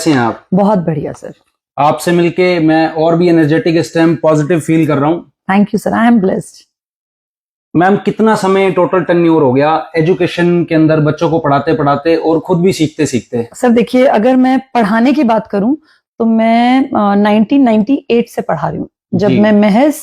कैसे हैं आप? बहुत बढ़िया सर। आपसे मिलके मैं और भी एनर्जेटिक, इस टाइम पॉजिटिव फील कर रहा हूँ। Thank you sir, I am blessed. Ma'am, कितना समय टोटल टेन्योर हो गया एजुकेशन के अंदर, बच्चों को पढ़ाते पढ़ाते और खुद भी सीखते सीखते? सर देखिए, अगर मैं पढ़ाने की बात करूं तो मैं 1998 से पढ़ा रही हूँ। जब मैं महज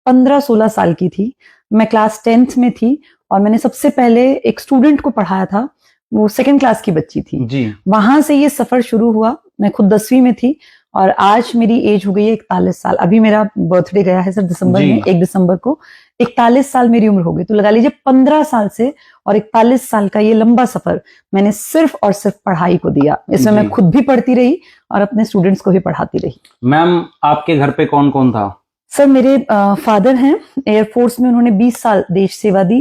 15-16 साल की थी, मैं क्लास 10th में थी और मैंने सबसे पहले एक स्टूडेंट को पढ़ाया था। वो 2nd क्लास की बच्ची थी जी। वहां से ये सफर शुरू हुआ। मैं खुद 10वीं में थी और आज मेरी एज हो गई है 41 साल। अभी मेरा बर्थडे गया है सर दिसंबर में, 1 दिसंबर को 41 साल मेरी उम्र हो गई। तो लगा लीजिए 15 साल से और 41 साल का ये लंबा सफर मैंने सिर्फ और सिर्फ पढ़ाई को दिया। इसमें मैं खुद भी पढ़ती रही और अपने स्टूडेंट्स को भी पढ़ाती रही। मैम, आपके घर पे कौन कौन था? सर मेरे फादर हैं, एयरफोर्स में उन्होंने 20 साल देश सेवा दी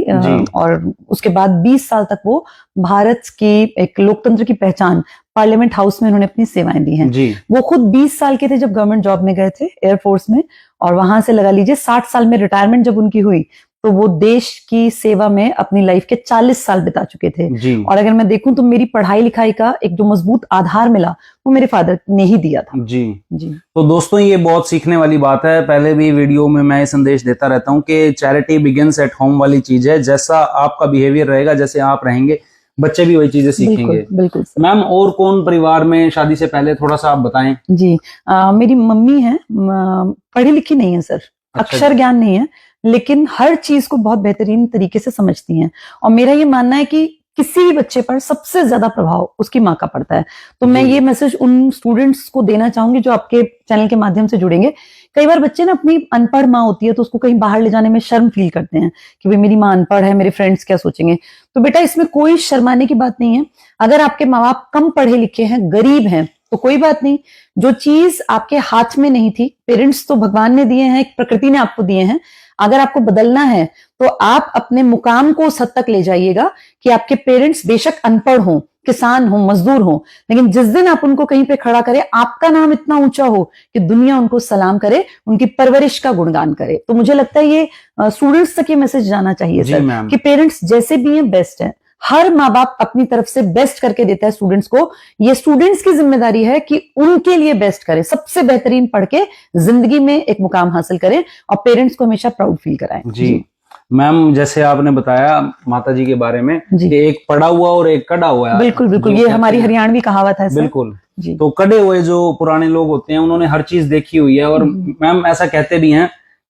और उसके बाद 20 साल तक वो भारत की एक लोकतंत्र की पहचान पार्लियामेंट हाउस में उन्होंने अपनी सेवाएं दी हैं। वो खुद 20 साल के थे जब गवर्नमेंट जॉब में गए थे एयरफोर्स में, और वहां से लगा लीजिए 60 साल में रिटायरमेंट जब उनकी हुई तो वो देश की सेवा में अपनी लाइफ के 40 साल बिता चुके थे। और अगर मैं देखूं तो मेरी पढ़ाई लिखाई का एक जो मजबूत आधार मिला वो मेरे फादर ने ही दिया था। जी। तो दोस्तों, ये बहुत सीखने वाली बात है। पहले भी वीडियो में मैं ये संदेश देता रहता हूँ कि चैरिटी बिगिंस एट होम वाली चीज है। जैसा आपका बिहेवियर रहेगा, जैसे आप रहेंगे, बच्चे भी वही चीजें सीखेंगे। बिल्कुल। मैम, और कौन परिवार में शादी से पहले, थोड़ा सा आप बताएं। जी, मेरी मम्मी है, पढ़ी लिखी नहीं है सर, अक्षर ज्ञान नहीं है, लेकिन हर चीज को बहुत बेहतरीन तरीके से समझती हैं। और मेरा ये मानना है कि किसी भी बच्चे पर सबसे ज्यादा प्रभाव उसकी माँ का पड़ता है। तो मैं ये मैसेज उन स्टूडेंट्स को देना चाहूंगी जो आपके चैनल के माध्यम से जुड़ेंगे। कई बार बच्चे ना अपनी अनपढ़ माँ होती है तो उसको कहीं बाहर ले जाने में शर्म फील करते हैं कि भाई मेरी माँ अनपढ़ है, मेरे फ्रेंड्स क्या सोचेंगे। तो बेटा, इसमें कोई शर्माने की बात नहीं है। अगर आपके माँ बाप कम पढ़े लिखे हैं, गरीब हैं, तो कोई बात नहीं। जो चीज आपके हाथ में नहीं थी, पेरेंट्स तो भगवान ने दिए हैं, प्रकृति ने आपको दिए हैं। अगर आपको बदलना है तो आप अपने मुकाम को उस हद तक ले जाइएगा कि आपके पेरेंट्स बेशक अनपढ़ हों, किसान हो, मजदूर हो, लेकिन जिस दिन आप उनको कहीं पे खड़ा करें, आपका नाम इतना ऊंचा हो कि दुनिया उनको सलाम करे, उनकी परवरिश का गुणगान करे। तो मुझे लगता है ये स्टूडेंट्स तक ये मैसेज जाना चाहिए सर कि पेरेंट्स जैसे भी हैं बेस्ट हैं। हर माँ बाप अपनी तरफ से बेस्ट करके देता है स्टूडेंट्स को। ये स्टूडेंट्स की जिम्मेदारी है कि उनके लिए बेस्ट करें, सबसे बेहतरीन पढ़ के जिंदगी में एक मुकाम हासिल करें और पेरेंट्स को हमेशा प्राउड फील कराएं। जी मैम, जैसे आपने बताया माता जी के बारे में कि एक पढ़ा हुआ और एक कड़ा हुआ है। बिल्कुल, ये हमारी हरियाणवी कहावत है सर। बिल्कुल जी। तो कड़े हुए जो पुराने लोग होते हैं उन्होंने हर चीज देखी हुई है। और मैम, ऐसा कहते भी हैं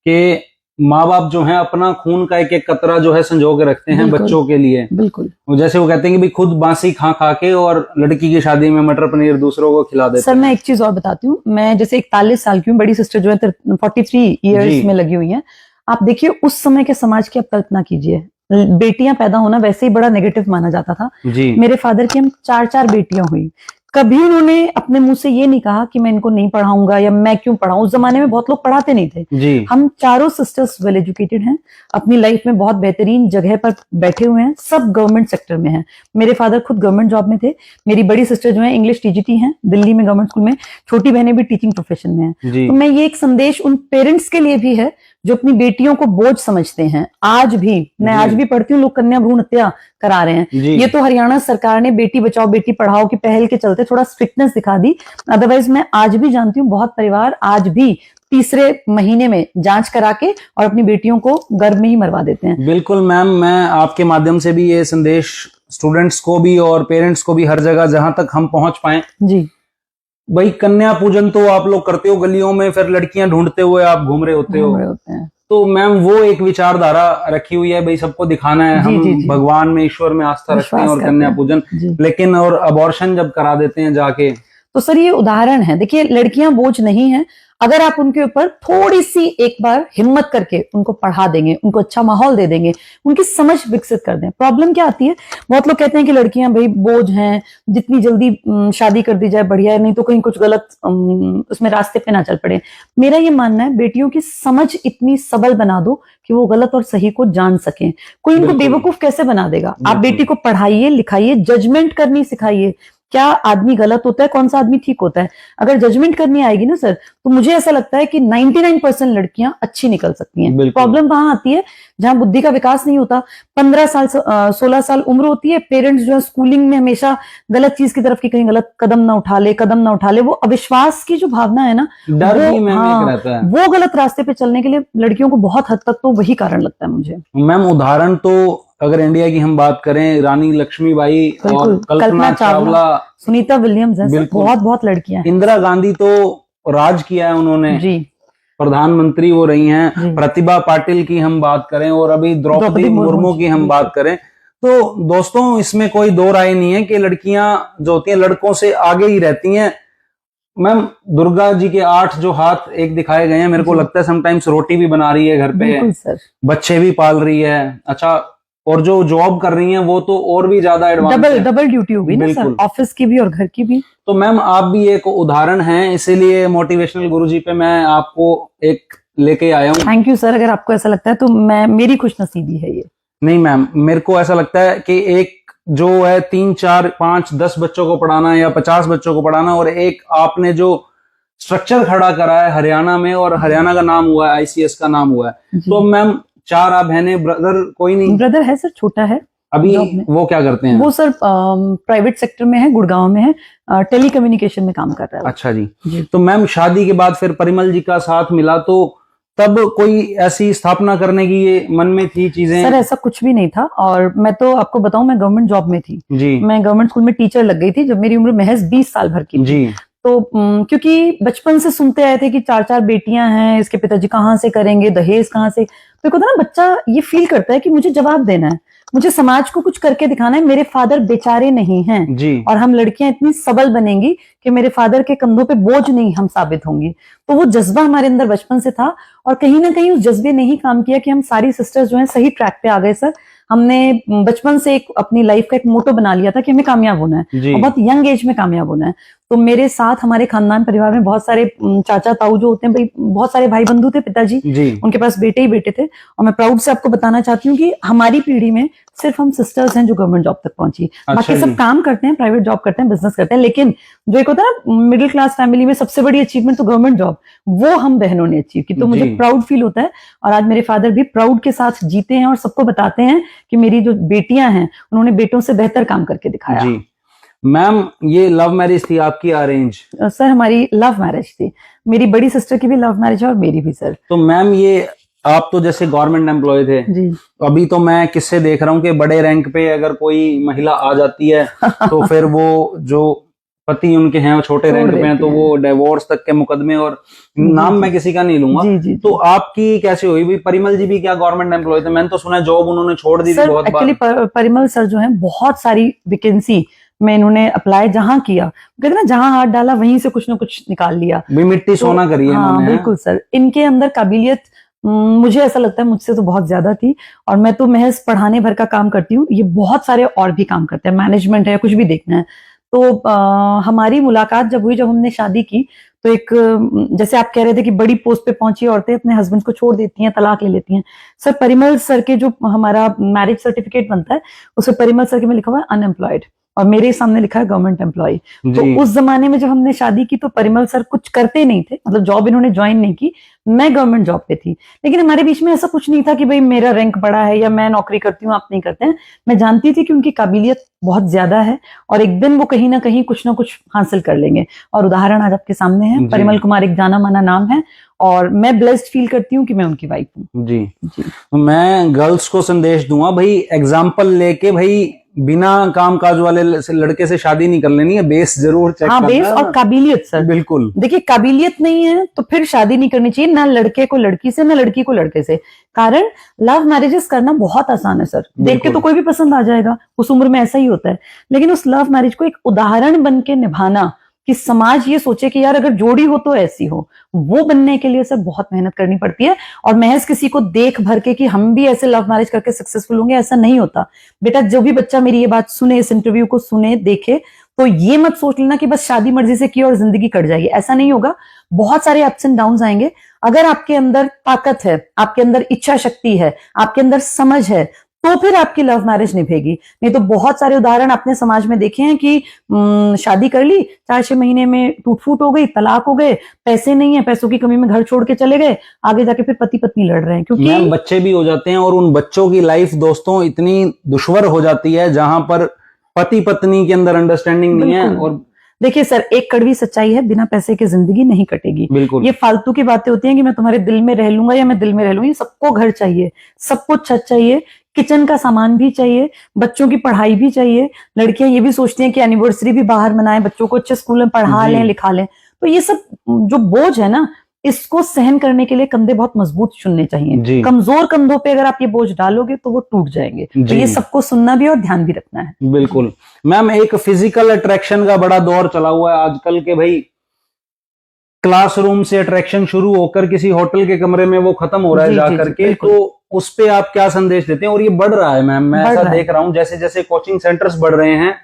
कि माँ बाप जो है अपना खून का एक एक कतरा जो है संजो के रखते हैं बच्चों के लिए। बिल्कुल। जैसे वो कहते हैं कि भी खुद बांसी खा खा के और लड़की की शादी में मटर पनीर दूसरों को खिला देते सर, मैं एक चीज और बताती हूँ। मैं जैसे 41 साल की हूँ, बड़ी सिस्टर जो है 43 ईयर्स में लगी हुई है। आप देखिए उस समय के समाज की आप कल्पना कीजिए, बेटियां पैदा होना वैसे ही बड़ा नेगेटिव माना जाता था। मेरे फादर की हम 4 बेटियां हुई। कभी उन्होंने अपने मुंह से ये नहीं कहा कि मैं इनको नहीं पढ़ाऊंगा या मैं क्यों पढ़ाऊं। उस जमाने में बहुत लोग पढ़ाते नहीं थे। हम चारों सिस्टर्स वेल एजुकेटेड हैं, अपनी लाइफ में बहुत बेहतरीन जगह पर बैठे हुए हैं, सब गवर्नमेंट सेक्टर में हैं। मेरे फादर खुद गवर्नमेंट जॉब में थे। मेरी बड़ी सिस्टर जो है इंग्लिश टीजीटी हैं दिल्ली में गवर्नमेंट स्कूल में, छोटी बहनें भी टीचिंग प्रोफेशन में हैं। तो मैं ये एक संदेश उन पेरेंट्स के लिए भी है जो अपनी बेटियों को बोझ समझते हैं। आज भी मैं आज भी पढ़ती हूँ, लोग कन्या भ्रूण हत्या करा रहे हैं। ये तो हरियाणा सरकार ने बेटी बचाओ बेटी पढ़ाओ की पहल के चलते थोड़ा स्ट्रिक्टनेस दिखा दी। अदरवाइज मैं आज भी जानती हूँ बहुत परिवार आज भी तीसरे महीने में जांच करा के और अपनी बेटियों को गर्भ में ही मरवा देते हैं। बिल्कुल मैम, मैं आपके माध्यम से भी ये संदेश स्टूडेंट्स को भी और पेरेंट्स को भी हर जगह जहां तक हम पहुंच पाए जी। भाई, कन्या पूजन तो आप लोग करते हो गलियों में, फिर लड़कियां ढूंढते हुए आप घूम रहे होते हो। तो मैम, वो एक विचारधारा रखी हुई है, भाई सबको दिखाना है हम भगवान में, ईश्वर में आस्था रखते हैं और कन्या पूजन, लेकिन और अबॉर्शन जब करा देते हैं जाके। तो सर ये उदाहरण है, देखिए लड़कियां बोझ नहीं है। अगर आप उनके ऊपर थोड़ी सी एक बार हिम्मत करके उनको पढ़ा देंगे, उनको अच्छा माहौल दे देंगे, उनकी समझ विकसित कर दें। प्रॉब्लम क्या आती है, बहुत लोग कहते हैं कि लड़कियां भाई बोझ हैं, जितनी जल्दी शादी कर दी जाए बढ़िया है, नहीं तो कहीं कुछ गलत उसमें रास्ते पे ना चल पड़े। मेरा ये मानना है बेटियों की समझ इतनी सबल बना दो कि वो गलत और सही को जान सकें। कोई उनको बेवकूफ कैसे बना देगा। आप बेटी को पढ़ाइए लिखाइए, जजमेंट करनी सिखाइए। क्या आदमी गलत होता है, कौन सा आदमी ठीक होता है, अगर जजमेंट करनी आएगी ना सर, तो मुझे ऐसा लगता है कि 99% लड़कियां अच्छी निकल सकती हैं। प्रॉब्लम वहां आती है जहाँ बुद्धि का विकास नहीं होता, 15 साल 16 साल उम्र होती है, पेरेंट्स जो है स्कूलिंग में हमेशा गलत चीज की तरफ की कहीं गलत कदम ना उठा ले, वो अविश्वास की जो भावना है ना, डर भी मैम एक रहता है, वो गलत रास्ते पे चलने के लिए लड़कियों को बहुत हद तक तो वही कारण लगता है मुझे। मैम उदाहरण तो अगर इंडिया की हम बात करें, रानी लक्ष्मीबाई और कल्पना चावला, सुनीता विलियम्स हैं, बहुत बहुत लड़कियां हैं। इंदिरा गांधी तो राज किया है उन्होंने जी, प्रधानमंत्री वो रही हैं। प्रतिभा पाटिल की हम बात करें और अभी द्रौपदी मुर्मू की हम बात करें, तो दोस्तों इसमें कोई दो राय नहीं है कि लड़कियां जो होती हैं लड़कों से आगे ही रहती हैं। मैम दुर्गा जी के 8 जो हाथ एक दिखाए गए हैं, मेरे को लगता है समटाइम्स रोटी भी बना रही है घर पे, बच्चे भी पाल रही है, अच्छा, और जो जॉब कर रही हैं वो तो और भी ज्यादा एडवांस, डबल ड्यूटी होगी ना सर, ऑफिस की भी और घर की भी। तो मैम आप भी एक उदाहरण हैं, इसीलिए मोटिवेशनल गुरुजी पे मैं आपको एक लेके आया हूँ। थैंक यू सर, अगर आपको ऐसा लगता है तो मेरी खुशनसीबी है ये। नहीं मैम, मेरे को ऐसा लगता है कि एक जो है 3, 4, 5, 10 बच्चों को पढ़ाना या 50 बच्चों को पढ़ाना, और एक आपने जो स्ट्रक्चर खड़ा करा है हरियाणा में, और हरियाणा का नाम हुआ है, ICS का नाम हुआ है, तो मैम 4 आप बहनें, ब्रदर कोई नहीं? ब्रदर है सर, छोटा है अभी, वो क्या करते हैं? वो सर प्राइवेट सेक्टर में है, गुड़गांव में है, टेलीकम्युनिकेशन में काम कर रहा है। अच्छा जी। तो मैम शादी के बाद फिर परिमल जी का साथ मिला, तो तब कोई ऐसी स्थापना करने की ये मन में थी चीजें? सर ऐसा कुछ भी नहीं था, और मैं तो आपको बताऊं, मैं गवर्नमेंट जॉब में थी जी, मैं गवर्नमेंट स्कूल में टीचर लग गई थी जब मेरी उम्र महज 20 साल भर की थी जी। तो क्योंकि बचपन से सुनते आए थे कि 4 बेटियां हैं, इसके पिताजी कहाँ से करेंगे, दहेज कहाँ से, तो एक होता है ना बच्चा ये फील करता है कि मुझे जवाब देना है, मुझे समाज को कुछ करके दिखाना है, मेरे फादर बेचारे नहीं हैं जी, और हम लड़कियां इतनी सबल बनेंगी कि मेरे फादर के कंधों पे बोझ नहीं हम साबित होंगी। तो वो जज्बा हमारे अंदर बचपन से था, और कहीं ना कहीं उस जज्बे ने ही काम किया कि हम सारी सिस्टर्स जो हैं सही ट्रैक पे आ गए सर। हमने बचपन से एक अपनी लाइफ का एक मोटो बना लिया था कि हमें कामयाब होना है, और बहुत यंग एज में कामयाब होना है। तो मेरे साथ हमारे खानदान परिवार में बहुत सारे चाचा ताऊ जो होते हैं भाई, बहुत सारे भाई बंधु थे पिताजी, उनके पास बेटे ही बेटे थे, और मैं प्राउड से आपको बताना चाहती हूँ कि हमारी पीढ़ी में सिर्फ हम सिस्टर्स हैं जो गवर्नमेंट जॉब तक पहुंची। अच्छा, बाकी सब काम करते हैं, प्राइवेट जॉब करते हैं, बिजनेस करते हैं, लेकिन जो एक होता है ना मिडिल क्लास फैमिली में सबसे बड़ी अचीवमेंट तो गवर्नमेंट जॉब, वो हम बहनों ने अचीव की। तो मुझे प्राउड फील होता है, और आज मेरे फादर भी प्राउड के साथ जीते हैं और सबको बताते हैं कि मेरी जो बेटियां हैं उन्होंने बेटों से बेहतर काम करके दिखाया जी। मैम ये लव मैरिज थी आपकी अरेंज? सर हमारी लव मैरिज थी, मेरी बड़ी सिस्टर की भी लव मैरिज है और मेरी भी सर। तो मैम ये आप तो जैसे गवर्नमेंट एम्प्लॉय थे जी, अभी तो मैं किससे देख रहा हूँ कि बड़े रैंक पे अगर कोई महिला आ जाती है तो फिर वो जो पति उनके हैं वो छोटे रैंक पे हैं, तो वो डिवोर्स तक के मुकदमे, और नाम मैं किसी का नहीं लूंगा। तो आपकी कैसे हुई? भी परिमल जी भी क्या गवर्नमेंट एम्प्लॉय थे? मैंने तो सुना जॉब उन्होंने छोड़ दी थी बहुत बार। एक्चुअली परिमल सर जो है बहुत सारी वैकेंसी में इन्होंने अप्लाई जहां किया, कहते ना जहां हाथ डाला वहीं से कुछ ना कुछ निकाल लिया, मिट्टी सोना करी है हाँ बिल्कुल सर। इनके अंदर काबिलियत मुझे ऐसा लगता है मुझसे तो बहुत ज्यादा थी, और मैं तो महज पढ़ाने भर का काम करती हूँ, ये बहुत सारे और भी काम करते हैं, मैनेजमेंट है, कुछ भी देखना है। तो हमारी मुलाकात जब हुई, जब हमने शादी की, तो एक जैसे आप कह रहे थे कि बड़ी पोस्ट पे पहुंची औरतें अपने हस्बैंड को छोड़ देती हैं, तलाक ले लेती हैं। सर परिमल सर के जो हमारा मैरिज सर्टिफिकेट बनता है उसमें परिमल सर के में लिखा हुआ है अनएम्प्लॉयड, और मेरे सामने लिखा है गवर्नमेंट एम्प्लॉय। तो उस जमाने में जब हमने शादी की तो परिमल सर कुछ करते नहीं थे, मतलब जॉब इन्होंने ज्वाइन नहीं की, मैं गवर्नमेंट जॉब पे थी, लेकिन हमारे बीच में ऐसा कुछ नहीं था कि भाई मेरा रैंक बड़ा है या मैं नौकरी करती हूँ आप नहीं करते हैं। मैं जानती थी कि उनकी काबिलियत बहुत ज्यादा है और एक दिन वो कहीं ना कहीं कुछ ना कुछ हासिल कर लेंगे, और उदाहरण आज आपके सामने है। परिमल कुमार एक जाना माना नाम है, और मैं ब्लेस्ड फील करती हूँ कि मैं उनकी वाइफ हूँ जी। मैं गर्ल्स को संदेश दूंगा भाई, एग्जाम्पल लेके भाई बिना काम काज वाले लड़के से शादी नहीं कर लेनी है, बेस जरूर चेक करना। बेस और काबिलियत सर, बिल्कुल। देखिए काबिलियत नहीं है तो फिर शादी नहीं करनी चाहिए, ना लड़के को लड़की से ना लड़की को लड़के से। कारण लव मैरिजेस करना बहुत आसान है सर, देख के तो कोई भी पसंद आ जाएगा, उस उम्र में ऐसा ही होता है, लेकिन उस लव मैरिज को एक उदाहरण बन के निभाना कि समाज ये सोचे कि यार अगर जोड़ी हो तो ऐसी हो, वो बनने के लिए सर बहुत मेहनत करनी पड़ती है। और महज किसी को देख भर के कि हम भी ऐसे लव मैरिज करके सक्सेसफुल होंगे, ऐसा नहीं होता बेटा। जो भी बच्चा मेरी ये बात सुने, इस इंटरव्यू को सुने देखे, तो ये मत सोच लेना कि बस शादी मर्जी से की और जिंदगी कट जाएगी, ऐसा नहीं होगा। बहुत सारे अप्स एंड डाउन्स आएंगे। अगर आपके अंदर ताकत है, आपके अंदर इच्छा शक्ति है, आपके अंदर समझ है, तो फिर आपकी लव मैरिज निभेगी। नहीं तो बहुत सारे उदाहरण अपने समाज में देखे हैं कि शादी कर ली, 4-6 महीने में टूट फूट हो गई, तलाक हो गए, पैसे नहीं है, पैसों की कमी में घर छोड़ के चले गए, आगे जाके फिर पति पत्नी लड़ रहे हैं क्योंकि बच्चे भी हो जाते हैं और उन बच्चों की लाइफ दोस्तों इतनी दुश्वार हो जाती है जहां पर पति पत्नी के अंदर अंडरस्टैंडिंग नहीं है। और देखिए सर, एक कड़वी सच्चाई है, बिना पैसे के जिंदगी नहीं कटेगी। बिल्कुल, ये फालतू की बातें होती हैं कि मैं तुम्हारे दिल में रह लूंगा या मैं दिल में रह लूंगी। सबको घर चाहिए, सबको छत चाहिए, किचन का सामान भी चाहिए, बच्चों की पढ़ाई भी चाहिए। लड़कियां ये भी सोचती हैं कि एनिवर्सरी भी बाहर मनाएं, बच्चों को अच्छे स्कूल में पढ़ा लें, लिखा लें। तो ये सब जो बोझ है ना, इसको सहन करने के लिए कंधे बहुत मजबूत चुनने चाहिए। कमजोर कंधों पे अगर आप ये बोझ डालोगे तो वो टूट जाएंगे। तो ये सबको सुनना भी और ध्यान भी रखना है। बिल्कुल मैम, एक फिजिकल अट्रैक्शन का बड़ा दौर चला हुआ है आजकल के भाई। क्लासरूम से अट्रैक्शन शुरू होकर किसी होटल के कमरे में वो खत्म हो रहा है जाकर के, तो उस पे आप क्या संदेश देते हैं? और ये बढ़ रहा है मैम, मैं ऐसा देख रहा हूँ जैसे जैसे कोचिंग सेंटर्स बढ़ रहे हैं,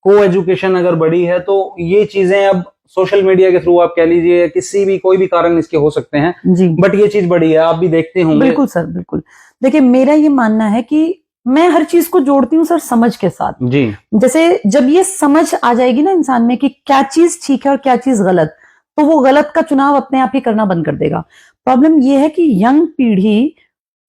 को एजुकेशन अगर बढ़ी है, तो ये चीजें अब सोशल मीडिया के थ्रू आप कह लीजिए, किसी भी कोई भी कारण इसके हो सकते हैं जी, बट ये चीज बढ़ी है, आप भी देखते होंगे। बिल्कुल सर, बिल्कुल। देखिए मेरा ये मानना है कि मैं हर चीज को जोड़ती हूँ सर समझ के साथ जी। जैसे जब ये समझ आ जाएगी ना इंसान में कि क्या चीज ठीक है और क्या चीज गलत, तो वो गलत का चुनाव अपने आप ही करना बंद कर देगा। प्रॉब्लम ये है कि यंग पीढ़ी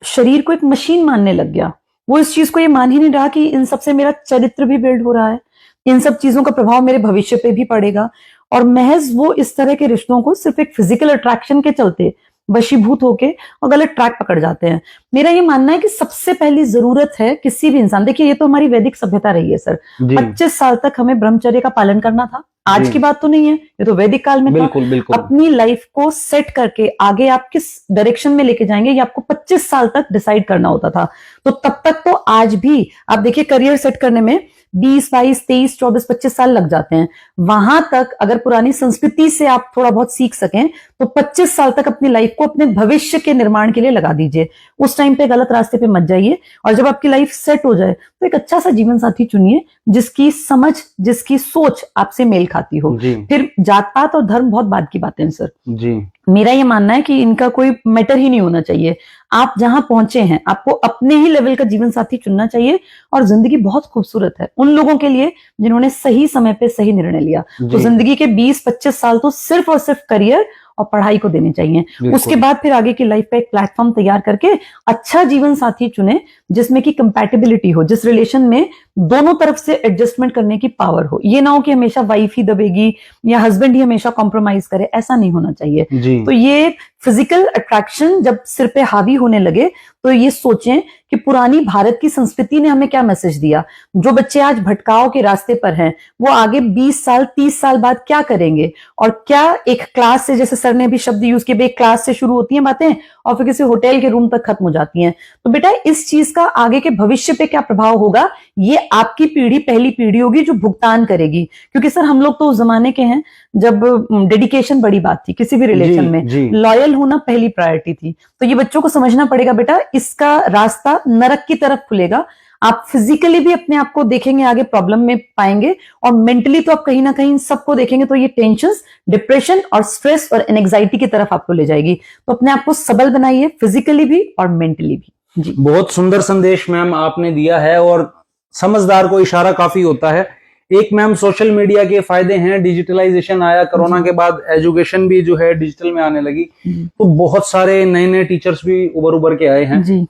शरीर को एक मशीन मानने लग गया। वो इस चीज को ये मान ही नहीं रहा कि इन सबसे मेरा चरित्र भी बिल्ड हो रहा है, इन सब चीजों का प्रभाव मेरे भविष्य पे भी पड़ेगा। और महज वो इस तरह के रिश्तों को सिर्फ एक फिजिकल अट्रैक्शन के चलते वशीभूत होके और गलत ट्रैक पकड़ जाते हैं। मेरा ये मानना है कि सबसे पहली जरूरत है किसी भी इंसान, देखिए ये तो हमारी वैदिक सभ्यता रही है सर, 25 साल तक हमें ब्रह्मचर्य का पालन करना था। आज की बात तो नहीं है, ये तो वैदिक काल में बिल्कुल, बिल्कुल। अपनी लाइफ को सेट करके आगे आप किस डायरेक्शन में लेके जाएंगे ये आपको 25 साल तक डिसाइड करना होता था। तो तब तक तो आज भी आप देखिए करियर सेट करने में 20, 22, 23, 24, 25 साल लग जाते हैं। वहां तक अगर पुरानी संस्कृति से आप थोड़ा बहुत सीख सकें तो 25 साल तक अपनी लाइफ को अपने भविष्य के निर्माण के लिए लगा दीजिए। उस टाइम पे गलत रास्ते पे मत जाइए, और जब आपकी लाइफ सेट हो जाए तो एक अच्छा सा जीवन साथी चुनिए जिसकी समझ, जिसकी सोच आपसे मेल खाती हो। फिर जात पात और धर्म बहुत बाद की बातें हैं सर जी। मेरा ये मानना है कि इनका कोई मैटर ही नहीं होना चाहिए। आप जहां पहुंचे हैं आपको अपने ही लेवल का जीवन साथी चुनना चाहिए। और जिंदगी बहुत खूबसूरत है उन लोगों के लिए जिन्होंने सही समय पे सही निर्णय लिया। तो जिंदगी के 20-25 साल तो सिर्फ और सिर्फ करियर और पढ़ाई को देने चाहिए। उसके बाद फिर आगे की लाइफ पे एक प्लेटफॉर्म तैयार करके अच्छा जीवन साथी चुने जिसमें की कंपैटिबिलिटी हो, जिस रिलेशन में दोनों तरफ से एडजस्टमेंट करने की पावर हो। ये ना हो कि हमेशा वाइफ ही दबेगी या हस्बैंड ही हमेशा कॉम्प्रोमाइज करे, ऐसा नहीं होना चाहिए। तो ये फिजिकल अट्रैक्शन जब सिर पे हावी होने लगे तो ये सोचें कि पुरानी भारत की संस्कृति ने हमें क्या मैसेज दिया। जो बच्चे आज भटकाव के रास्ते पर हैं वो आगे 20 साल 30 साल बाद क्या करेंगे, और क्या एक क्लास से, जैसे सर ने भी शब्द यूज किया, एक क्लास से शुरू होती हैं बातें और फिर किसी होटल के रूम तक खत्म हो जाती हैं। तो बेटा इस चीज का आगे के भविष्य पे क्या प्रभाव होगा, ये आपकी पीढ़ी पहली पीढ़ी होगी जो भुगतान करेगी। क्योंकि सर हम लोग तो उस जमाने के हैं जब डेडिकेशन बड़ी बात थी, किसी भी रिलेशन में लॉयल होना पहली प्रायोरिटी थी। तो ये बच्चों को समझना पड़ेगा बेटा इसका रास्ता नरक की तरफ खुलेगा। आप फिजिकली भी अपने आप को देखेंगे आगे प्रॉब्लम में पाएंगे, और मेंटली तो आप कहीं ना कहीं सबको देखेंगे तो ये टेंशन, डिप्रेशन और स्ट्रेस और एंजाइटी की तरफ आपको ले जाएगी। तो अपने आप को सबल बनाइए फिजिकली भी और मेंटली भी जी। बहुत सुंदर संदेश मैम आपने दिया है, और समझदार को इशारा काफी होता है। एक मैम सोशल मीडिया के फायदे हैं, डिजिटलाइजेशन आया कोरोना के बाद, एजुकेशन भी जो है डिजिटल में आने लगी, तो बहुत सारे नए नए टीचर्स भी उभर के आए हैं जी।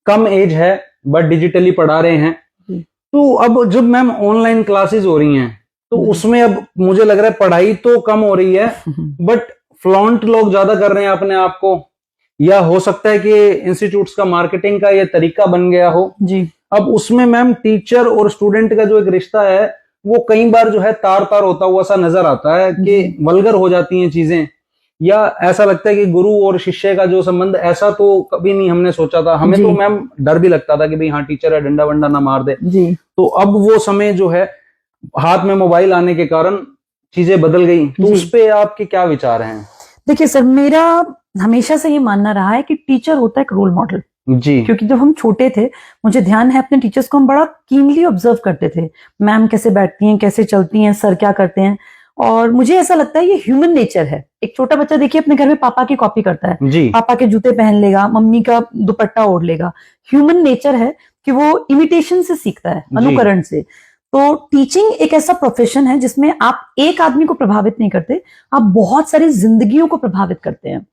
कम एज है बट डिजिटली पढ़ा रहे हैं। तो अब जब मैम ऑनलाइन क्लासेस हो रही हैं तो उसमें अब मुझे लग रहा है पढ़ाई तो कम हो रही है बट फ्लॉन्ट लोग ज्यादा कर रहे हैं अपने आप को, या हो सकता है कि इंस्टीट्यूट्स का मार्केटिंग का ये तरीका बन गया हो जी। अब उसमें मैम टीचर और स्टूडेंट का जो एक रिश्ता है वो कई बार जो है तार तार होता हुआ सा नजर आता है कि वल्गर हो जाती हैं चीजें, या ऐसा लगता है कि गुरु और शिष्य का जो संबंध, ऐसा तो कभी नहीं हमने सोचा था। हमें तो मैम डर भी लगता था कि भाई हाँ टीचर है डंडा वंडा ना मार दे जी। तो अब वो समय जो है हाथ में मोबाइल आने के कारण चीजें बदल गई। तो उस पे आपके क्या विचार हैं? देखिए सर, मेरा हमेशा से ये मानना रहा है कि टीचर होता है एक रोल मॉडल जी। क्योंकि जब हम छोटे थे मुझे ध्यान है अपने टीचर्स को हम बड़ा कीनली ऑब्जर्व करते थे। मैम कैसे बैठती हैं, कैसे चलती हैं, सर क्या करते हैं, और मुझे ऐसा लगता है ये ह्यूमन नेचर है। एक छोटा बच्चा देखिए अपने घर में पापा की कॉपी करता है जी। पापा के जूते पहन लेगा, मम्मी का दुपट्टा ओढ़ लेगा। ह्यूमन नेचर है कि वो इमिटेशन से सीखता है, अनुकरण से। तो टीचिंग एक ऐसा प्रोफेशन है जिसमें आप एक आदमी को प्रभावित नहीं करते, आप बहुत सारी जिंदगियों को प्रभावित करते हैं।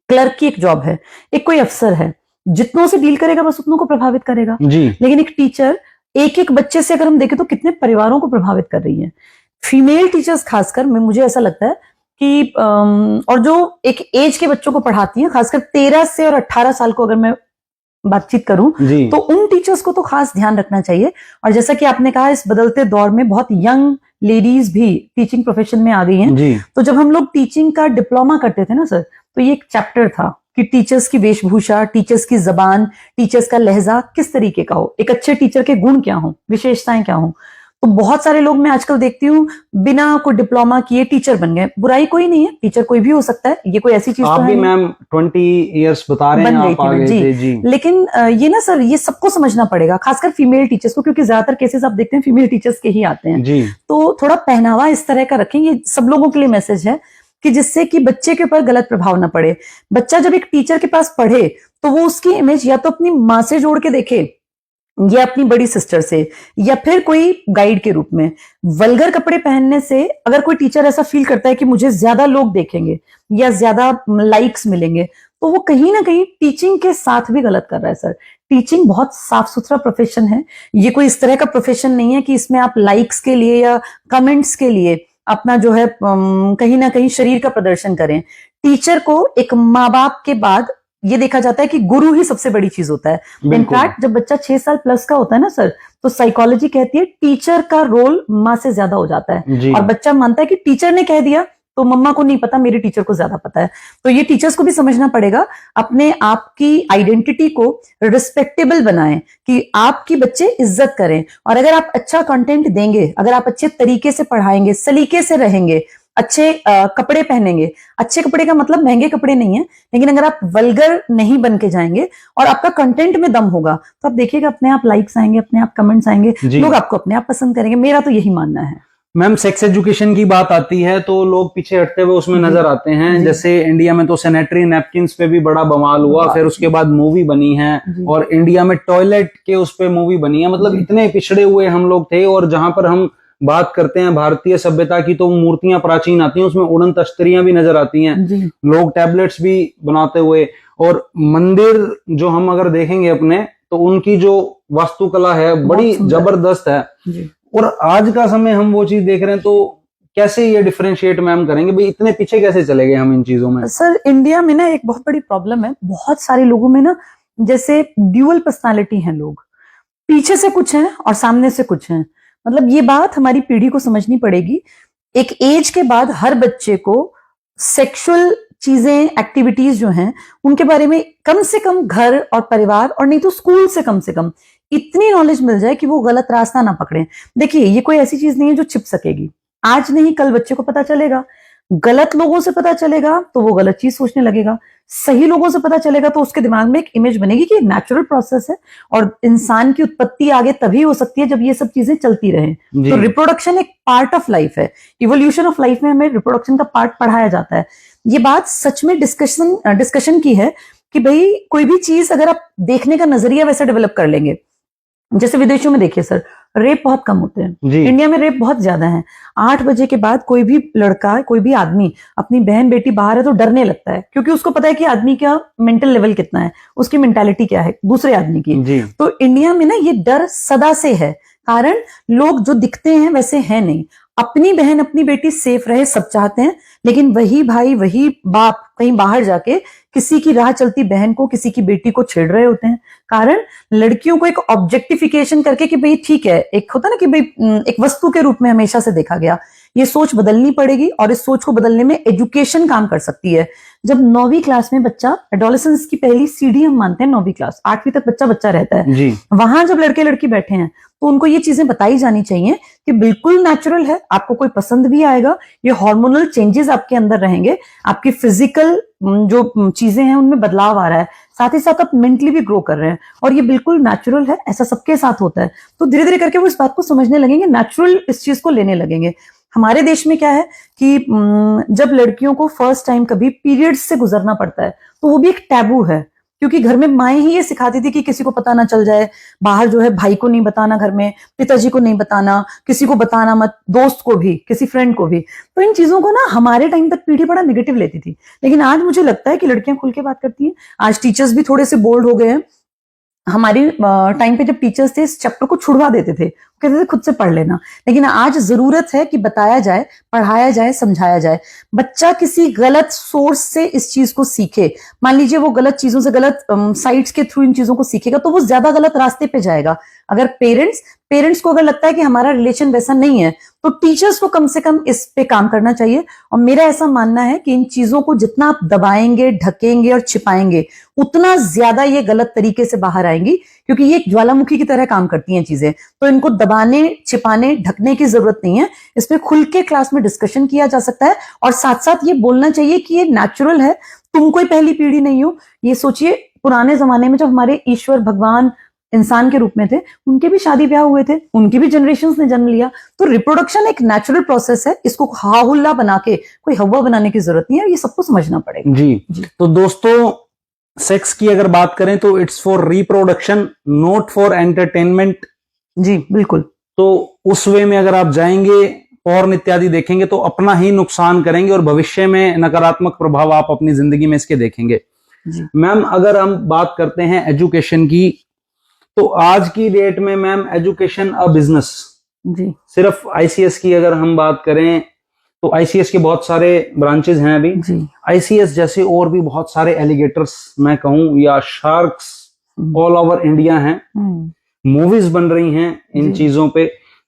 क्लर्क की एक जॉब है, एक कोई अफसर है, जितनों से डील करेगा बस उतनों को प्रभावित करेगा जी। लेकिन एक टीचर एक एक बच्चे से अगर हम देखें तो कितने परिवारों को प्रभावित कर रही है। फीमेल टीचर्स खासकर मुझे ऐसा लगता है कि और जो एक एज के बच्चों को पढ़ाती हैं, खासकर 13 से और 18 साल को अगर मैं बातचीत करूं तो उन टीचर्स को तो खास ध्यान रखना चाहिए। और जैसा कि आपने कहा, इस बदलते दौर में बहुत यंग लेडीज भी टीचिंग प्रोफेशन में आ गई हैं। तो जब हम लोग टीचिंग का डिप्लोमा करते थे ना सर, तो ये एक चैप्टर था कि टीचर्स की वेशभूषा, टीचर्स की जबान, टीचर्स का लहजा किस तरीके का हो, एक अच्छे टीचर के गुण क्या हो, विशेषताएं क्या हो। तो बहुत सारे लोग मैं आजकल देखती हूँ बिना कोई डिप्लोमा किए टीचर बन गए। बुराई कोई नहीं है, टीचर कोई भी हो सकता है, ये कोई ऐसी चीज आप तो भी है मैम 20 इयर्स बता रहे हैं, आप आ गए थे जी। लेकिन ये ना सर, ये सबको समझना पड़ेगा, खासकर फीमेल टीचर्स को, क्योंकि ज्यादातर केसेस आप देखते हैं फीमेल टीचर्स के ही आते हैं जी। तो थोड़ा पहनावा इस तरह का रखें, ये सब लोगों के लिए मैसेज है कि जिससे कि बच्चे के ऊपर गलत प्रभाव ना पड़े। बच्चा जब एक टीचर के पास पढ़े तो वो उसकी इमेज या तो अपनी माँ से जोड़ के देखे, या अपनी बड़ी सिस्टर से, या फिर कोई गाइड के रूप में। वल्गर कपड़े पहनने से अगर कोई टीचर ऐसा फील करता है कि मुझे ज्यादा लोग देखेंगे या ज्यादा लाइक्स मिलेंगे, तो वो कहीं ना कहीं टीचिंग के साथ भी गलत कर रहा है सर। टीचिंग बहुत साफ सुथरा प्रोफेशन है, ये कोई इस तरह का प्रोफेशन नहीं है कि इसमें आप लाइक्स के लिए या कमेंट्स के लिए अपना जो है कहीं ना कहीं शरीर का प्रदर्शन करें। टीचर को एक माँ बाप के बाद ये देखा जाता है कि गुरु ही सबसे बड़ी चीज होता है। इनफैक्ट जब बच्चा 6 साल प्लस का होता है ना सर, तो साइकोलॉजी कहती है टीचर का रोल माँ से ज्यादा हो जाता है, और बच्चा मानता है कि टीचर ने कह दिया तो मम्मा को नहीं पता, मेरे टीचर को ज्यादा पता है। तो ये टीचर्स को भी समझना पड़ेगा, अपने आप की आइडेंटिटी को रिस्पेक्टेबल बनाएं कि आपकी बच्चे इज्जत करें। और अगर आप अच्छा कंटेंट देंगे, अगर आप अच्छे तरीके से पढ़ाएंगे, सलीके से रहेंगे, अच्छे कपड़े पहनेंगे, अच्छे कपड़े का मतलब महंगे कपड़े नहीं है, लेकिन अगर आप वल्गर नहीं बन के जाएंगे और आपका कंटेंट में दम होगा, तो आप देखिएगा अपने आप लाइक्स आएंगे, अपने आप कमेंट्स आएंगे, लोग आपको अपने आप पसंद करेंगे। मेरा तो यही मानना है। मैम, सेक्स एजुकेशन की बात आती है तो लोग पीछे हटते हुए उसमें नजर आते हैं। जैसे इंडिया में तो सैनिटरी नैपकिन्स पे भी बड़ा बवाल हुआ, फिर उसके बाद मूवी बनी है, और इंडिया में टॉयलेट के उस पे मूवी बनी है। मतलब इतने पिछड़े हुए हम लोग थे। और जहां पर हम बात करते हैं भारतीय सभ्यता की, तो मूर्तियां प्राचीन आती हैं, उसमें उड़न तश्तरियां भी नजर आती हैं, लोग टैबलेट्स भी बनाते हुए। और मंदिर जो हम अगर देखेंगे अपने, तो उनकी जो वास्तुकला है बड़ी जबरदस्त है। और आज का समय हम वो चीज देख रहे हैं, तो कैसे ये डिफरेंशिएट मैम करेंगे भाई, इतने पीछे कैसे चले गए हम इन चीजों में? सर, इंडिया में ना एक बहुत बड़ी प्रॉब्लम है, बहुत सारे लोगों में ना जैसे ड्यूअल पर्सनालिटी हैं, लोग पीछे से कुछ हैं और सामने से कुछ हैं। मतलब ये बात हमारी पीढ़ी को समझनी पड़ेगी। एक एज के बाद हर बच्चे को सेक्सुअल चीजें, एक्टिविटीज जो हैं, उनके बारे में कम से कम घर और परिवार, और नहीं तो स्कूल से कम इतनी नॉलेज मिल जाए कि वो गलत रास्ता ना पकड़े। देखिए, ये कोई ऐसी चीज नहीं है जो छिप सकेगी। आज नहीं कल बच्चे को पता चलेगा। गलत लोगों से पता चलेगा तो वो गलत चीज सोचने लगेगा, सही लोगों से पता चलेगा तो उसके दिमाग में एक इमेज बनेगी कि नेचुरल प्रोसेस है, और इंसान की उत्पत्ति आगे तभी हो सकती है जब ये सब चीजें चलती रहे। तो रिप्रोडक्शन एक पार्ट ऑफ लाइफ है, इवोल्यूशन ऑफ लाइफ में हमें रिप्रोडक्शन का पार्ट पढ़ाया जाता है। ये बात सच में डिस्कशन की है कि भाई कोई भी चीज अगर आप देखने का नजरिया वैसे डेवलप कर लेंगे, जैसे विदेशों में देखिए सर, रेप बहुत कम होते हैं, इंडिया में रेप बहुत ज्यादा है। 8 बजे के बाद कोई भी लड़का, कोई भी आदमी अपनी बहन बेटी बाहर है तो डरने लगता है, क्योंकि उसको पता है कि आदमी का मेंटल लेवल कितना है, उसकी मेंटालिटी क्या है दूसरे आदमी की। तो इंडिया में ना ये डर सदा से है, कारण लोग जो दिखते हैं वैसे हैं नहीं। अपनी बहन अपनी बेटी सेफ रहे सब चाहते हैं, लेकिन वही भाई वही बाप कहीं बाहर जाके किसी की राह चलती बहन को, किसी की बेटी को छेड़ रहे होते हैं। कारण लड़कियों को एक ऑब्जेक्टिफिकेशन करके कि भाई ठीक है, एक होता ना कि भाई एक वस्तु के रूप में हमेशा से देखा गया। ये सोच बदलनी पड़ेगी, और इस सोच को बदलने में एजुकेशन काम कर सकती है। जब 9वीं क्लास में बच्चा, एडोलेसेंस की पहली सीढ़ी हम मानते हैं 9वीं क्लास, 8वीं तक बच्चा रहता है, वहां जब लड़के लड़की बैठे हैं तो उनको ये चीजें बताई जानी चाहिए कि बिल्कुल नेचुरल है, आपको कोई पसंद भी आएगा, ये हार्मोनल चेंजेस आपके अंदर रहेंगे, आपकी फिजिकल जो चीजें हैं उनमें बदलाव आ रहा है, साथ ही साथ आप मेंटली भी ग्रो कर रहे हैं, और ये बिल्कुल नेचुरल है, ऐसा सबके साथ होता है। तो धीरे धीरे करके वो इस बात को समझने लगेंगे, नेचुरल इस चीज को लेने लगेंगे। हमारे देश में क्या है कि जब लड़कियों को फर्स्ट टाइम कभी पीरियड्स से गुजरना पड़ता है, तो वो भी एक टैबू है क्योंकि घर में माएँ ही ये सिखाती थी कि किसी को पता ना चल जाए, बाहर जो है भाई को नहीं बताना, घर में पिताजी को नहीं बताना, किसी को बताना मत, दोस्त को भी, किसी फ्रेंड को भी। तो इन चीजों को ना हमारे टाइम तक पीढ़ी बड़ा नेगेटिव लेती थी, लेकिन आज मुझे लगता है कि लड़कियां खुल के बात करती हैं। आज टीचर्स भी थोड़े से बोल्ड हो गए हैं। हमारी टाइम पे जब टीचर्स थे इस चैप्टर को छुड़वा देते थे, कहते थे खुद से पढ़ लेना, लेकिन आज जरूरत है कि बताया जाए, पढ़ाया जाए, समझाया जाए। बच्चा किसी गलत सोर्स से इस चीज को सीखे, मान लीजिए वो गलत चीजों से, गलत साइट्स के थ्रू इन चीजों को सीखेगा तो वो ज्यादा गलत रास्ते पे जाएगा। अगर पेरेंट्स को अगर लगता है कि हमारा रिलेशन वैसा नहीं है तो टीचर्स को कम से कम इस पे काम करना चाहिए। और मेरा ऐसा मानना है कि इन चीजों को जितना आप दबाएंगे, ढकेंगे और छिपाएंगे, उतना ज्यादा ये गलत तरीके से बाहर आएंगी, क्योंकि ये ज्वालामुखी की तरह काम करती हैं चीजें। तो इनको दबाने, छिपाने, ढकने की जरूरत नहीं है। इस पे खुल के क्लास में डिस्कशन किया जा सकता है और साथ साथ ये बोलना चाहिए कि ये नेचुरल है, तुम कोई पहली पीढ़ी नहीं हो। ये सोचिए, पुराने जमाने में जब हमारे ईश्वर भगवान इंसान के रूप में थे, उनके भी शादी ब्याह हुए थे, उनकी भी जनरेशंस ने जन्म लिया। तो रिप्रोडक्शन एक नेचुरल प्रोसेस है, इसको हाहुल्ला बना के कोई हवा बनाने की जरूरत नहीं है, ये सबको समझना पड़ेगा। जी। तो दोस्तों, सेक्स की अगर बात करें तो it's for reproduction, not for entertainment. जी बिल्कुल। तो उस वे में अगर आप जाएंगे, पॉर्न इत्यादि देखेंगे तो अपना ही नुकसान करेंगे और भविष्य में नकारात्मक प्रभाव आप अपनी जिंदगी में इसके देखेंगे। मैम, अगर हम बात करते हैं एजुकेशन की, तो आज की डेट में मैम एजुकेशन अ बिजनेस। जी। सिर्फ आईसीएस की अगर हम बात करें तो आईसीएस के बहुत सारे ब्रांचेस हैं अभी। आईसीएस जैसे और भी बहुत सारे एलिगेटर्स मैं कहूं या शार्क्स ऑल ओवर इंडिया हैं। मूवीज बन रही हैं इन चीजों पे।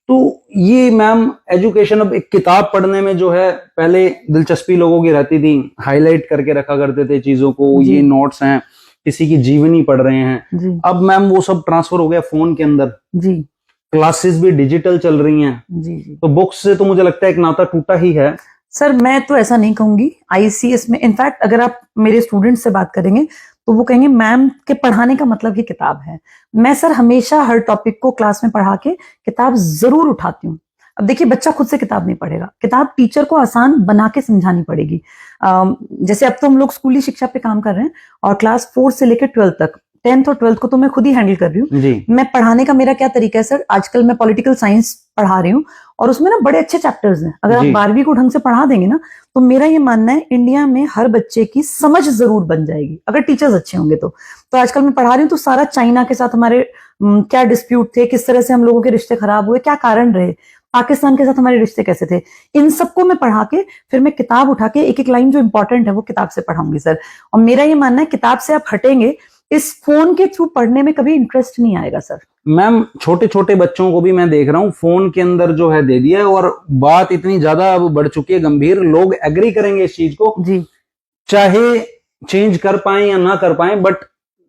तो ये मैम एजुकेशन, अब एक किताब पढ़ने में जो है पहले दिलचस्पी लोगों की रहती थी, हाईलाइट करके रखा करते थे चीजों को, ये नोट्स हैं, किसी की जीवनी पढ़ रहे हैं। अब मैम वो सब ट्रांसफर हो गया फोन के अंदर। जी। क्लासेस भी डिजिटल चल रही हैं। जी। तो बुक्स से तो मुझे लगता है एक नाता टूटा ही है। सर मैं तो ऐसा नहीं कहूंगी। आईसीएस में इनफैक्ट अगर आप मेरे स्टूडेंट से बात करेंगे तो वो कहेंगे मैम के पढ़ाने का मतलब ही किताब है। मैं सर हमेशा हर टॉपिक को क्लास में पढ़ा के किताब जरूर उठाती हूँ। अब देखिए, बच्चा खुद से किताब नहीं पढ़ेगा, किताब टीचर को आसान बना के समझानी पड़ेगी। जैसे अब तो हम लोग स्कूली शिक्षा पे काम कर रहे हैं और क्लास 4 से लेकर 12 तक, 10th और 12th को तो मैं खुद ही हैंडल कर रही हूँ। मैं पढ़ाने का मेरा क्या तरीका है सर, आजकल मैं पॉलिटिकल साइंस पढ़ा रही हूँ और उसमें ना बड़े अच्छे चैप्टर्स हैं। अगर आप 12वीं को ढंग से पढ़ा देंगे ना, तो मेरा ये मानना है इंडिया में हर बच्चे की समझ जरूर बन जाएगी, अगर टीचर्स अच्छे होंगे तो। आजकल मैं पढ़ा रही हूँ तो सारा चाइना के साथ हमारे क्या डिस्प्यूट थे, किस तरह से हम लोगों के रिश्ते खराब हुए, क्या कारण रहे, पाकिस्तान के साथ हमारे रिश्ते कैसे थे, इन सबको मैं पढ़ा के फिर मैं किताब उठा के एक एक लाइन जो इंपॉर्टेंट है वो किताब से पढ़ाऊंगी सर। और मेरा ये मानना है किताब से आप हटेंगे, इस फोन के थ्रू पढ़ने में कभी इंटरेस्ट नहीं आएगा सर। मैम, छोटे छोटे बच्चों को भी मैं देख रहा हूँ फोन के अंदर जो है दे दिया है, और बात इतनी ज्यादा अब बढ़ चुकी है गंभीर, लोग एग्री करेंगे इस चीज को। जी। चाहे चेंज कर पाए या ना कर पाए, बट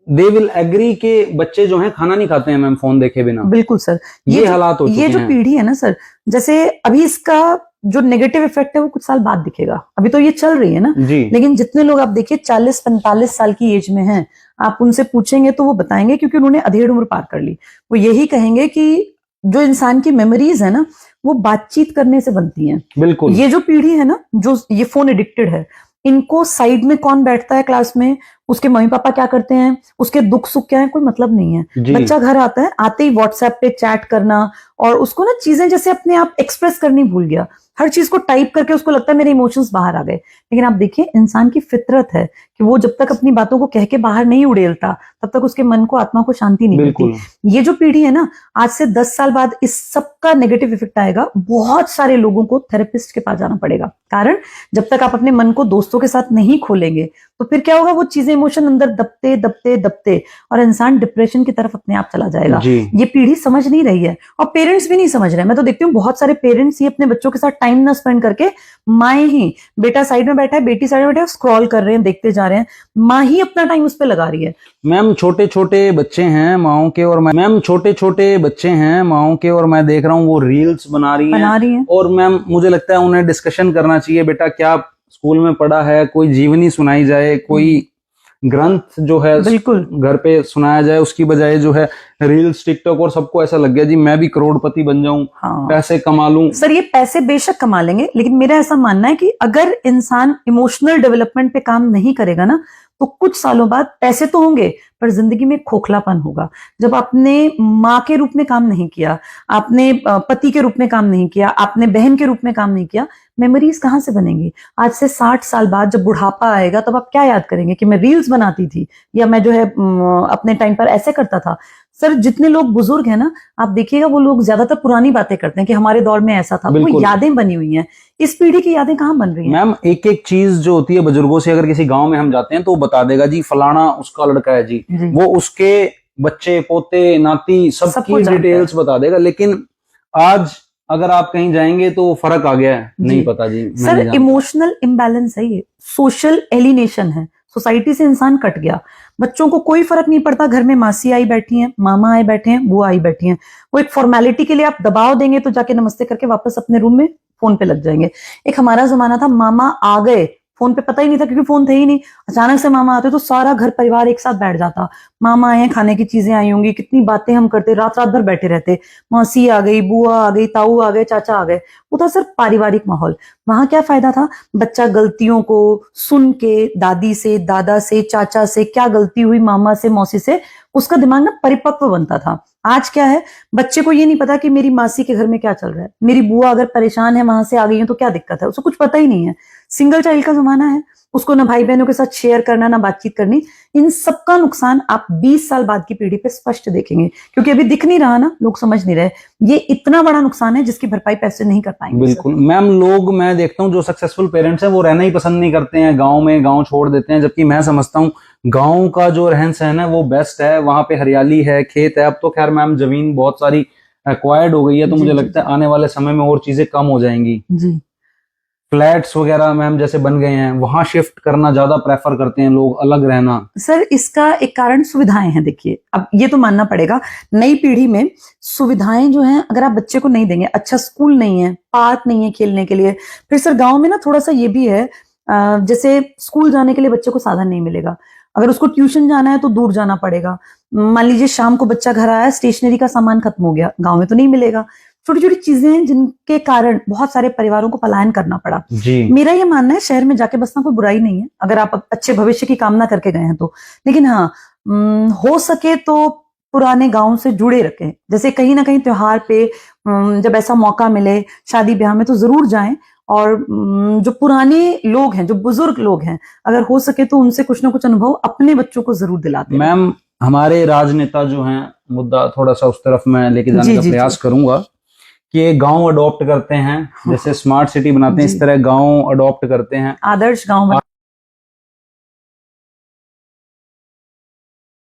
दे विल एग्री के बच्चे जो हैं खाना नहीं खाते हैं मैम फोन देखे बिना। बिल्कुल सर, ये हालात हो चुके हैं। ये जो पीढ़ी है ना सर, जैसे अभी इसका जो नेगेटिव इफेक्ट है वो कुछ साल बाद दिखेगा, अभी तो ये चल रही है ना जी। लेकिन जितने लोग आप देखिए 40-45 साल की एज में हैं, आप उनसे पूछेंगे तो वो बताएंगे, क्योंकि उन्होंने अधेड़ उम्र पार कर ली, वो यही कहेंगे कि जो इंसान की मेमोरीज है ना वो बातचीत करने से बनती हैं। बिल्कुल। ये जो पीढ़ी है ना, जो ये फोन एडिक्टेड है, इनको साइड में कौन बैठता है क्लास में, उसके मम्मी पापा क्या करते हैं, उसके दुख सुख क्या है, कोई मतलब नहीं है। बच्चा घर आता है, आते ही व्हाट्सएप पे चैट करना और उसको ना चीजें जैसे अपने आप एक्सप्रेस करनी भूल गया, हर चीज को टाइप करके उसको लगता है मेरे इमोशंस बाहर आ गए। लेकिन आप देखिए, इंसान की फितरत है कि वो जब तक अपनी बातों को कह के बाहर नहीं उड़ेलता तब तक उसके मन को, आत्मा को शांति नहीं मिलती। ये जो पीढ़ी है ना, आज से 10 साल बाद इस सब का नेगेटिव इफेक्ट आएगा। बहुत सारे लोगों को थेरेपिस्ट के पास जाना पड़ेगा, कारण जब तक आप अपने मन को दोस्तों के साथ नहीं खोलेंगे तो फिर क्या होगा, वो चीजें, इमोशन अंदर दबते दबते दबते और इंसान डिप्रेशन की तरफ अपने आप चला जाएगा। ये पीढ़ी समझ नहीं रही है और पेरेंट्स भी नहीं समझ रहे हैं। मैं तो देखती हूँ बहुत सारे पेरेंट्स ही अपने बच्चों के साथ टाइम ना स्पेंड करके, माँ ही, बेटा साइड में बैठा है, बेटी साइड में बैठा है, स्क्रॉल कर रहे हैं, देखते जा रहे हैं, माँ ही अपना टाइम उस पर लगा रही है। मैम, छोटे छोटे बच्चे हैं माओं के, और मैम छोटे छोटे बच्चे हैं माओं के, और मैं देख रहा हूँ वो रील्स बना रही हैं। और मैम मुझे लगता है उन्हें डिस्कशन करना चाहिए, बेटा क्या स्कूल में पढ़ा है, कोई जीवनी सुनाई जाए, कोई ग्रंथ जो है बिल्कुल घर पे सुनाया जाए, उसकी बजाय जो है रील्स, टिकटॉक, और सबको ऐसा लग गया जी मैं भी करोड़पति बन जाऊं। हाँ। पैसे कमा लूं। सर ये पैसे बेशक कमा लेंगे, लेकिन मेरा ऐसा मानना है कि अगर इंसान इमोशनल डेवलपमेंट पे काम नहीं करेगा ना, तो कुछ सालों बाद पैसे तो होंगे पर जिंदगी में खोखलापन होगा। जब आपने माँ के रूप में काम नहीं किया, आपने पति के रूप में काम नहीं किया, आपने बहन के रूप में काम नहीं किया, मेमोरीज कहाँ से बनेंगी? आज से 60 साल बाद जब बुढ़ापा आएगा तब आप क्या याद करेंगे कि मैं रील्स बनाती थी या मैं जो है अपने टाइम पर ऐसे करता था। सर जितने लोग बुजुर्ग हैं ना, आप देखिएगा वो लोग ज्यादातर पुरानी बातें करते हैं कि हमारे दौर में ऐसा था, वो यादें बनी हुई हैं। इस पीढ़ी की यादें कहाँ बन रही हैं? मैम एक एक चीज जो होती है बुजुर्गों से, अगर किसी गांव में हम जाते हैं तो वो बता देगा जी फलाना उसका लड़का है जी, वो उसके बच्चे पोते नाती सबकी डिटेल्स बता देगा। लेकिन आज अगर आप कहीं जाएंगे तो फर्क आ गया है, नहीं पता जी। सर इमोशनल इम्बैलेंस है, ये सोशल एलिनेशन है, सोसाइटी से इंसान कट गया। बच्चों को कोई फर्क नहीं पड़ता घर में मासी आई बैठी हैं, मामा आए बैठे हैं, बुआ आई बैठी हैं। वो एक फॉर्मेलिटी के लिए आप दबाव देंगे तो जाके नमस्ते करके वापस अपने रूम में फोन पे लग जाएंगे। एक हमारा जमाना था, मामा आ गए, फोन पे पता ही नहीं था क्योंकि फोन थे ही नहीं। अचानक से मामा आते तो सारा घर परिवार एक साथ बैठ जाता, मामा आए हैं, खाने की चीजें आई होंगी, कितनी बातें हम करते, रात रात भर बैठे रहते। मौसी आ गई, बुआ आ गई, ताऊ आ गए, चाचा आ गए। वो था सिर्फ पारिवारिक माहौल। वहां क्या फायदा था? बच्चा गलतियों को सुन के दादी से, दादा से, चाचा से, क्या गलती हुई मामा से, मौसी से, उसका दिमाग ना परिपक्व बनता था। आज क्या है, बच्चे को ये नहीं पता कि मेरी मासी के घर में क्या चल रहा है, मेरी बुआ अगर परेशान है वहां से आ गई है तो क्या दिक्कत है, उसको कुछ पता ही नहीं है। सिंगल चाइल्ड का जमाना है, उसको ना भाई बहनों के साथ शेयर करना, ना बातचीत करनी। इन सबका नुकसान आप 20 साल बाद की पीढ़ी पे स्पष्ट देखेंगे, क्योंकि अभी दिख नहीं रहा ना, लोग समझ नहीं रहे। ये इतना बड़ा नुकसान है जिसकी भरपाई पैसे नहीं कर पाएंगे। बिल्कुल मैम, लोग मैं देखता हूँ जो सक्सेसफुल पेरेंट्स हैं वो रहना ही पसंद नहीं करते हैं गाँव में, गाँव छोड़ देते हैं। जबकि मैं समझता हूँ गाँव का जो रहन सहन है वो बेस्ट है, वहां पे हरियाली है, खेत है। अब तो खैर मैम जमीन बहुत सारी एक्वायर्ड हो गई है, तो मुझे लगता है आने वाले समय में और चीजें कम हो जाएंगी जी। फ्लैट्स वगैरह मैम जैसे बन गए हैं, वहां शिफ्ट करना ज्यादा प्रेफर करते हैं लोग, अलग रहना। सर इसका एक कारण सुविधाएं हैं। देखिए अब ये तो मानना पड़ेगा, नई पीढ़ी में सुविधाएं जो हैं अगर आप बच्चे को नहीं देंगे, अच्छा स्कूल नहीं है, पार्क नहीं है खेलने के लिए। फिर सर गांव में ना थोड़ा सा ये भी है, जैसे स्कूल जाने के लिए बच्चे को साधन नहीं मिलेगा, अगर उसको ट्यूशन जाना है तो दूर जाना पड़ेगा। मान लीजिए शाम को बच्चा घर आया, स्टेशनरी का सामान खत्म हो गया, गाँव में तो नहीं मिलेगा। छोटी छोटी चीजें हैं जिनके कारण बहुत सारे परिवारों को पलायन करना पड़ा जी। मेरा ये मानना है शहर में जाके बसना कोई बुराई नहीं है अगर आप अच्छे भविष्य की कामना करके गए हैं तो, लेकिन हाँ हो सके तो पुराने गांव से जुड़े रखें। जैसे कहीं ना कहीं त्योहार पे जब ऐसा मौका मिले, शादी ब्याह में, तो जरूर जाएं। और जो पुराने लोग हैं, जो बुजुर्ग लोग हैं, अगर हो सके तो उनसे कुछ ना कुछ अनुभव अपने बच्चों को जरूर दिलाते हैं। मैम हमारे राजनेता जो हैं, मुद्दा थोड़ा सा उस तरफ मैं लेके जाने का प्रयास करूंगा कि गांव अडॉप्ट करते हैं, जैसे स्मार्ट सिटी बनाते हैं इस तरह गांव अडॉप्ट करते हैं, आदर्श गांव